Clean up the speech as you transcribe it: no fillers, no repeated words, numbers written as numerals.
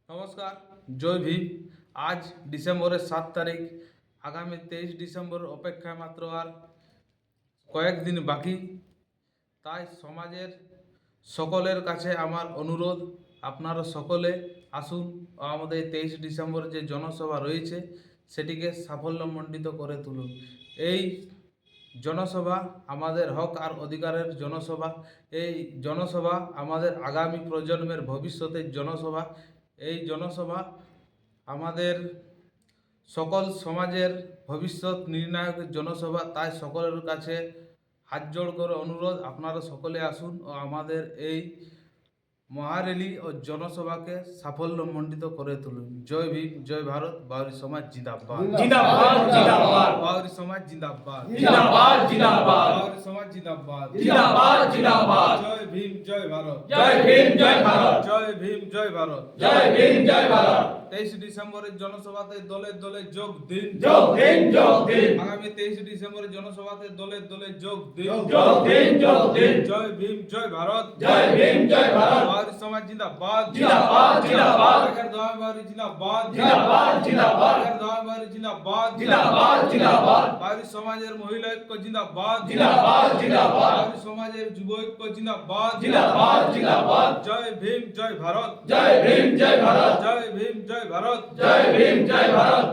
নমস্কার, জয় ভীম। আজ ডিসেম্বরের 7 তারিখ। আগামী 23 ডিসেম্বর অপেক্ষায় মাত্র আর কয়েকদিন বাকি। তাই সমাজের সকলের কাছে আমার অনুরোধ, আপনারা সকলে আসুন ও আমাদের 23 ডিসেম্বর যে জনসভা রয়েছে সেটিকে সাফল্যমণ্ডিত করে তুলুন। এই জনসভা আমাদের হক আর অধিকারের জনসভা। এই জনসভা আমাদের আগামী প্রজন্মের ভবিষ্যতের জনসভা। এই জনসভা আমাদের সকল সমাজের ভবিষ্যৎ নির্ণায়কের জনসভা। তাই সকলের কাছে হাত জোড় করে অনুরোধ, আপনারা সকলে আসুন ও আমাদের এই মহারেলি ও জনসভাকে সাফল্যমণ্ডিত করে তুলুন। জয় ভীম, জয় ভারত। বাউরি সমাজ জিন্দাবাদ, জিন্দাবাদ জিন্দাবাদ বাউরি সমাজ জিন্দাবাদ, জিন্দাবাদ জিন্দাবাদ বাউরি সমাজ জিন্দাবাদ, জিন্দাবাদ জিন্দাবাদ জয় ভীম, জয় ভারত, জয় ভীম জয় ভারত, জয় ভীম, জয় ভারত। জয় ভীম জয় ভারত। 23 ডিসেম্বরের জনসভাতে দলে দলে যোগ দিন, যোগ দিন যোগ দিন, আগামী 23 ডিসেম্বরের জনসভাতে দলে দলে যোগ দিন। যোগ দিন যোগ দিন, জয় ভীম, জয় ভারত, জয় ভীম জয় ভারত, বাউরি সমাজ জিন্দাবাদ, জিন্দাবাদ জিন্দাবাদ, আগের দোয়া বাউরি জিন্দাবাদ, জিন্দাবাদ জিন্দাবাদ, আগের দোয়া বাউরি জিন্দাবাদ, জিন্দাবাদ জিন্দাবাদ, বাউরি সমাজের মহিলা ঐক্য জিন্দাবাদ, জিন্দাবাদ জিন্দাবাদ, বাউরি সমাজের যুব ঐক্য জিন্দাবাদ, জিন্দাবাদ জিন্দাবাদ, জয় ভীম, জয় ভারত, জয় ভীম জয় ভারত, জয় ভীম, জয় ভারত। জয় ভীম জয় ভারত।